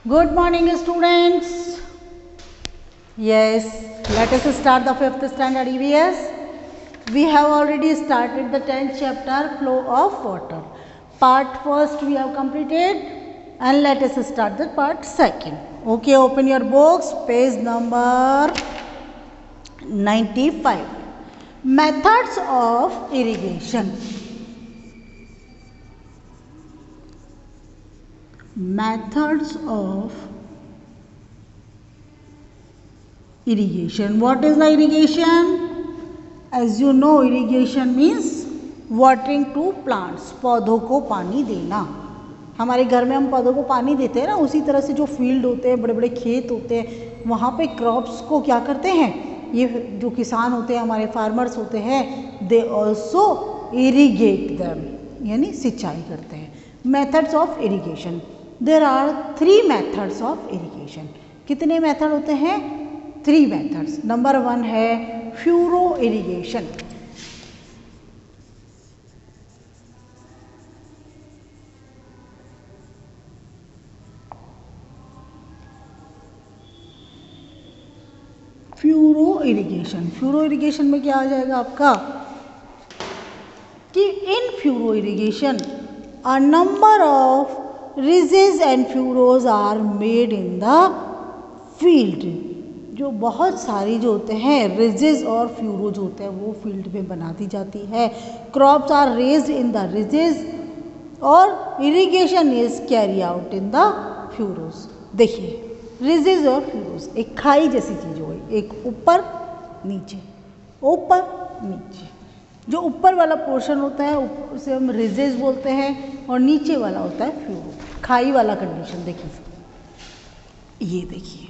Good morning, students. Yes, let us start the 5th standard EVS. We have already started the 10th chapter, Flow of Water. Part first we have completed, and let us start the part second. Okay, open your books, page number 95. Methods of irrigation. Methods of irrigation. What is the irrigation? As you know, irrigation means watering to plants. पौधों को पानी देना. हमारे घर में हम पौधों को पानी देते हैं ना, उसी तरह से जो फील्ड होते हैं, बड़े बड़े खेत होते हैं, वहाँ पे क्रॉप्स को क्या करते हैं, ये जो किसान होते हैं, हमारे फार्मर्स होते हैं, दे ऑल्सो इरीगेट दैम, यानी सिंचाई करते हैं. Methods of irrigation. There are 3 methods of irrigation. कितने मेथड होते हैं? 3 मेथड्स. नंबर 1 है furrow irrigation. Furrow irrigation. Furrow irrigation में क्या आ जाएगा आपका कि in furrow irrigation a number of ridges and furrows are made in the field. जो बहुत सारी जो होते हैं रिजेस और फ्यूरो जो होते हैं वो फील्ड में बना दी जाती है. Crops are raised in the ridges और irrigation is carry out in the furrows. देखिए, रिजेस और फ्यूरोज एक खाई जैसी चीज़ हो गई, एक ऊपर नीचे ऊपर नीचे. जो ऊपर वाला पोर्शन होता है उसे हम रिजेस बोलते हैं और नीचे वाला होता है फ्यूरो. खाई वाला कंडीशन देखिए, ये देखिए,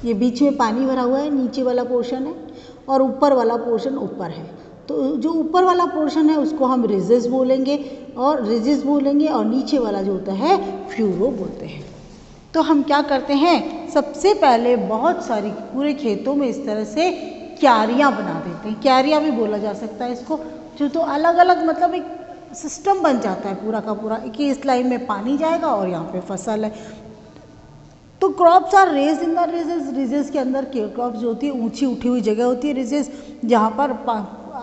ये बीच में पानी भरा हुआ है, नीचे वाला पोर्शन है और ऊपर वाला पोर्शन ऊपर है. तो जो ऊपर वाला पोर्शन है उसको हम रिजेस बोलेंगे और नीचे वाला जो होता है फ्यूरो बोलते हैं. तो हम क्या करते हैं, सबसे पहले बहुत सारी पूरे खेतों में इस तरह से क्यारियाँ बना देते हैं. क्यारियाँ भी बोला जा सकता है इसको. जो तो अलग अलग मतलब एक सिस्टम बन जाता है पूरा का पूरा कि इस लाइन में पानी जाएगा और यहाँ पे फसल है. तो crops are raised in the ridges. Ridges के अंदर क्रॉप्स जो होती है ऊंची उठी हुई जगह होती है रिजेस, जहाँ पर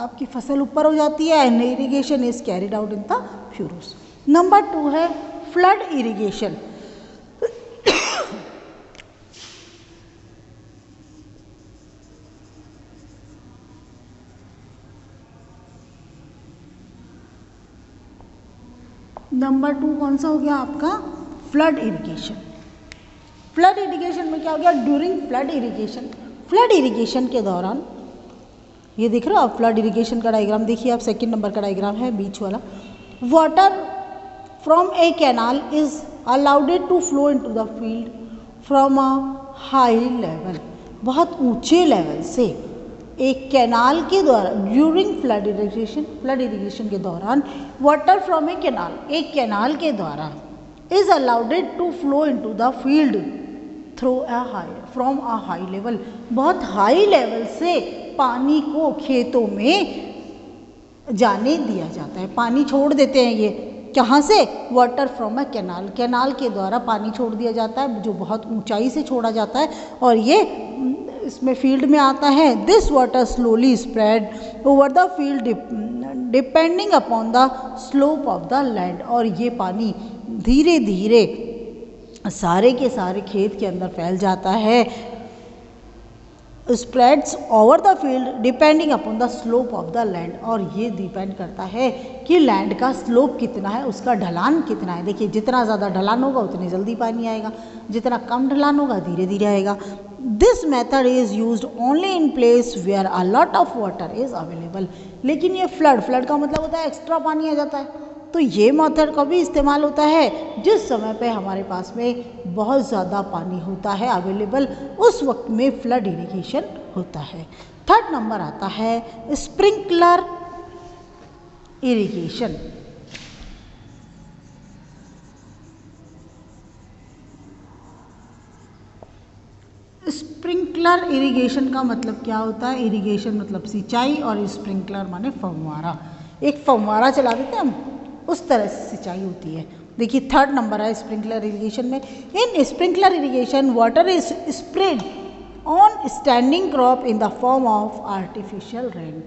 आपकी फसल ऊपर हो जाती है. And irrigation is carried out in the furrows. Number 2 है फ्लड इरीगेशन. नंबर 2 कौन सा हो गया आपका? Flood irrigation. फ्लड इरीगेशन में क्या हो गया? During flood irrigation. Flood irrigation के दौरान, ये दिख रहा है आप फ्लड इरीगेशन का डायग्राम देखिए आप, 2nd नंबर का डायग्राम है बीच वाला. Water from a canal is allowed to flow into the field from a high level. बहुत ऊंचे लेवल से एक कैनाल के द्वारा ड्यूरिंग फ्लड इरीगेशन के दौरान वाटर फ्रॉम ए कैनाल, एक कैनाल के द्वारा is allowed to flow into the field from a high level. बहुत हाई लेवल से पानी को खेतों में जाने दिया जाता है. पानी छोड़ देते हैं ये कहाँ से? Water from a canal. Canal के द्वारा पानी छोड़ दिया जाता है जो बहुत ऊंचाई से छोड़ा जाता है और ये इसमें फील्ड में आता है. This water slowly spread over the field depending upon the slope of the land. और ये पानी धीरे धीरे सारे के सारे खेत के अंदर फैल जाता है. Spreads over the field depending upon the slope of the land. और ये डिपेंड करता है कि लैंड का स्लोप कितना है, उसका ढलान कितना है. देखिए, जितना ज़्यादा ढलान होगा उतनी जल्दी पानी आएगा, जितना कम ढलान होगा धीरे धीरे आएगा. This method is used only in place where a lot of water is available. लेकिन ये फ्लड का मतलब होता है एक्स्ट्रा पानी आ जाता है. तो ये मेथड कभी इस्तेमाल होता है जिस समय पे हमारे पास में बहुत ज़्यादा पानी होता है अवेलेबल, उस वक्त में फ्लड इरीगेशन होता है. 3rd नंबर आता है स्प्रिंकलर इरीगेशन. स्प्रिंकलर इरीगेशन का मतलब क्या होता है? इरीगेशन मतलब सिंचाई और स्प्रिंकलर माने फव्वारा. एक फव्वारा चला देते हैं हम, उस तरह से सिंचाई होती है. देखिए थर्ड नंबर है स्प्रिंकलर इरिगेशन में। In sprinkler irrigation water is spread on standing crop in the form of artificial rain.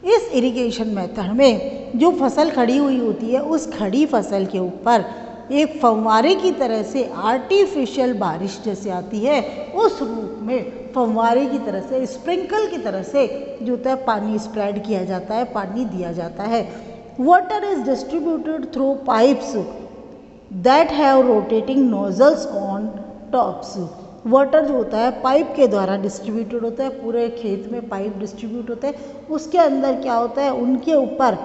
इस इरिगेशन मेथड में जो फसल खड़ी हुई होती है उस खड़ी फसल के ऊपर एक फव्वारे की तरह से आर्टिफिशियल बारिश जैसे आती है उस रूप में फव्वारे की तरह से स्प्रिंकल की तरह से जो होता है पानी स्प्रेड किया जाता है, पानी दिया जाता है। Water is distributed through pipes that have rotating nozzles on tops. Water जो होता है पाइप के द्वारा डिस्ट्रीब्यूटेड होता है, पूरे खेत में पाइप डिस्ट्रीब्यूट होते हैं। उसके अंदर क्या होता है, उनके ऊपर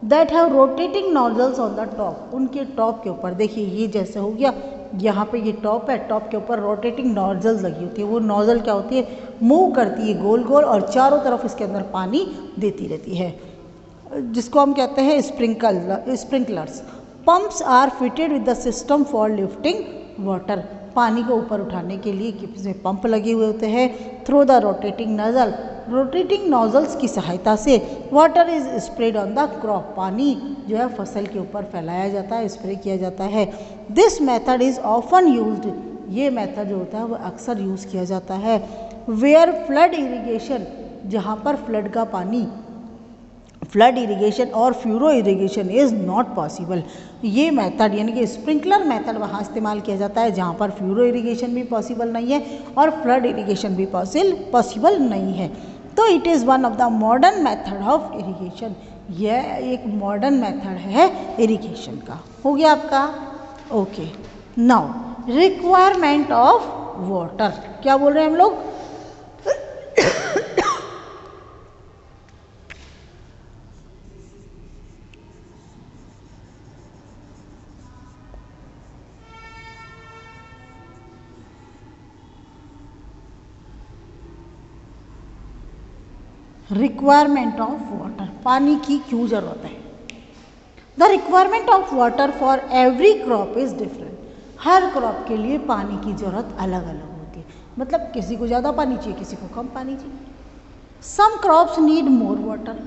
that have rotating nozzles on the top, उनके टॉप के ऊपर देखिए ये जैसे हो गया, यहाँ पे ये टॉप है, टॉप के ऊपर रोटेटिंग नोजल्स लगी होती है। वो नोजल क्या होती है, मूव करती है गोल गोल और चारों तरफ इसके अंदर पानी देती रहती है, जिसको हम कहते हैं sprinklers. Pumps are fitted with the system for lifting water. पानी को ऊपर उठाने के लिए इसमें पंप लगे हुए होते हैं। Through the rotating nozzle, rotating nozzles की सहायता से water is spread on the crop. पानी जो है फसल के ऊपर फैलाया जाता है, स्प्रे किया जाता है। This method is often used, ये मेथड जो होता है वो अक्सर यूज़ किया जाता है। वेयर फ्लड इरिगेशन, जहाँ पर फ्लड का पानी, फ्लड इरिगेशन और furrow irrigation is not possible. ये मेथड यानी कि स्प्रिंकलर मेथड वहाँ इस्तेमाल किया जाता है जहाँ पर फ्यूरो इरिगेशन भी पॉसिबल नहीं है और फ्लड इरिगेशन भी पॉसिबल नहीं है। तो it is one of the modern method of irrigation, यह एक मॉडर्न मेथड है इरिगेशन का। हो गया आपका, okay. Now requirement of water, क्या बोल रहे हैं हम लोग, रिक्वायरमेंट ऑफ वाटर, पानी की क्यों ज़रूरत है। The requirement of water for every crop is different. Her crop के लिए पानी की ज़रूरत अलग अलग होती है, मतलब किसी को ज़्यादा पानी चाहिए, किसी को कम पानी चाहिए। Some crops need more water,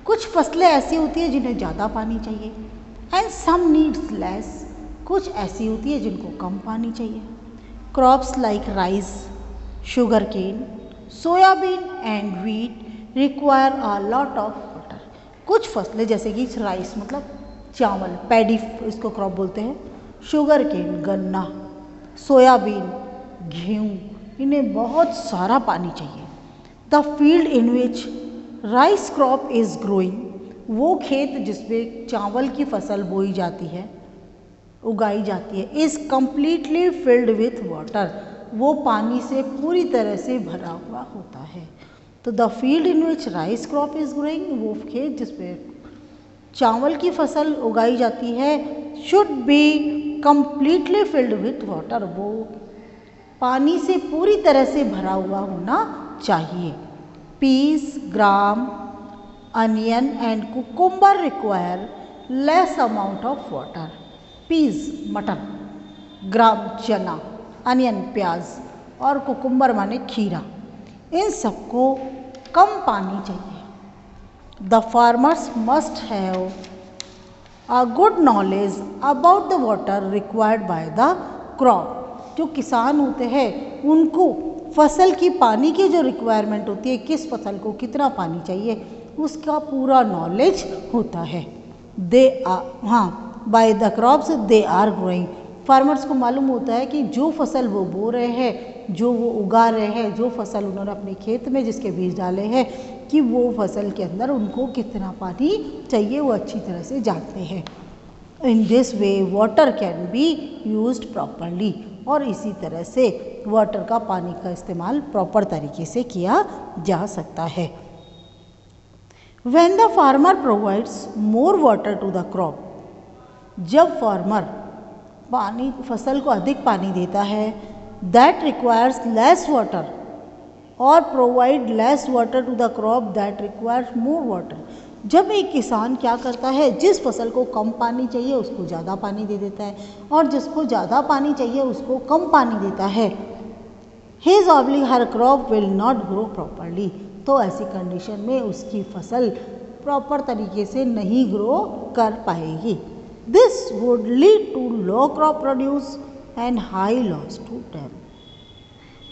कुछ फसलें ऐसी होती है जिन्हें ज़्यादा पानी चाहिए। एंड सम नीड्स लेस, कुछ ऐसी होती है जिनको कम पानी चाहिए। Crops like rice, sugar cane, soybean and wheat require a lot of water. कुछ फसलें जैसे कि राइस मतलब चावल, पैडी इसको क्रॉप बोलते हैं, शुगर केन गन्ना, सोयाबीन गेहूँ, इन्हें बहुत सारा पानी चाहिए। The field in which rice crop is growing, वो खेत जिसमें चावल की फसल बोई जाती है, उगाई जाती है, is completely filled with water, वो पानी से पूरी तरह से भरा हुआ होता है। तो the field in which rice crop is growing, वो खेत जिसमें चावल की फसल उगाई जाती है, should be completely filled with water, वो पानी से पूरी तरह से भरा हुआ होना चाहिए। Peas, gram, onion and cucumber require less amount of water. Peas मटर, ग्राम चना, अनियन प्याज और कुकुम्बर माने खीरा, इन सबको कम पानी चाहिए। The farmers must have a good knowledge about the water required by the crop. जो किसान होते हैं उनको फसल की पानी की जो रिक्वायरमेंट होती है, किस फसल को कितना पानी चाहिए, उसका पूरा नॉलेज होता है। They by the crops they are growing, farmers को मालूम होता है कि जो फसल वो बो रहे हैं, जो वो उगा रहे हैं, जो फसल उन्होंने अपने खेत में जिसके बीज डाले हैं, कि वो फसल के अंदर उनको कितना पानी चाहिए वो अच्छी तरह से जानते हैं। In this way water can be used properly, और इसी तरह से वाटर का पानी का इस्तेमाल प्रॉपर तरीके से किया जा सकता है। When the farmer provides more water to the crop, जब फार्मर पानी फसल को अधिक पानी देता है, दैट रिक्वायर्स लेस वाटर और provide less water to the crop that requires more water. जब एक किसान क्या करता है, जिस फसल को कम पानी चाहिए उसको ज़्यादा पानी दे देता है, और जिसको ज़्यादा पानी चाहिए उसको कम पानी देता है, his oblique her crop will not grow properly, तो ऐसी कंडीशन में उसकी फसल प्रॉपर तरीके से नहीं ग्रो कर पाएगी। This would lead to low crop produce and high loss to them.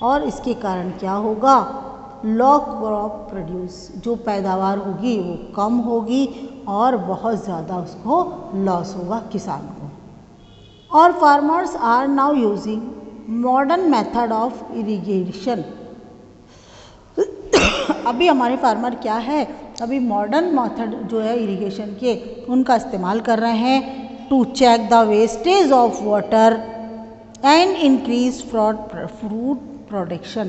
और इसके कारण क्या होगा, लो क्रॉप प्रोड्यूस, जो पैदावार होगी वो कम होगी और बहुत ज़्यादा उसको लॉस होगा किसान को। और farmers are now using modern method of irrigation. अभी हमारे फार्मर क्या है, अभी मॉडर्न मेथड जो है इरिगेशन के उनका इस्तेमाल कर रहे हैं to check the wastage of water and increase fruit production,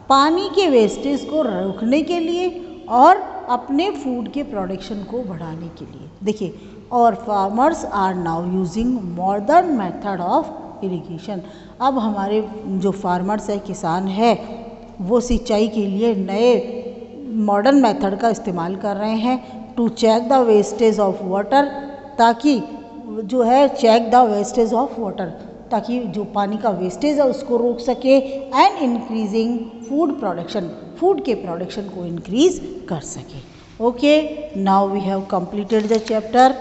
पानी के वेस्टेज को रोकने के लिए और अपने फूड के प्रोडक्शन को बढ़ाने के लिए। देखिए, और farmers are now using modern method of irrigation. अब हमारे जो फार्मर्स है, किसान है, वो सिंचाई के लिए नए मॉडर्न मेथड का इस्तेमाल कर रहे हैं to check the wastage of water, ताकि जो है check the wastage of water, ताकि जो पानी का वेस्टेज है उसको रोक सके, and increasing food production, food के प्रोडक्शन को इंक्रीज कर सके। Okay, now we have completed the chapter.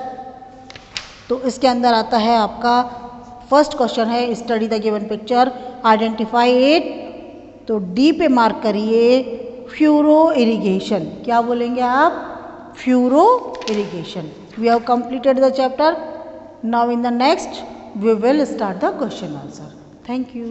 तो इसके अंदर आता है आपका फर्स्ट क्वेश्चन है study the given picture, identify it. तो डी पे मार्क करिए फ्यूरो इरिगेशन। क्या बोलेंगे आप, furrow irrigation. We have completed the chapter. Now in the next we will start the question answer. Thank you.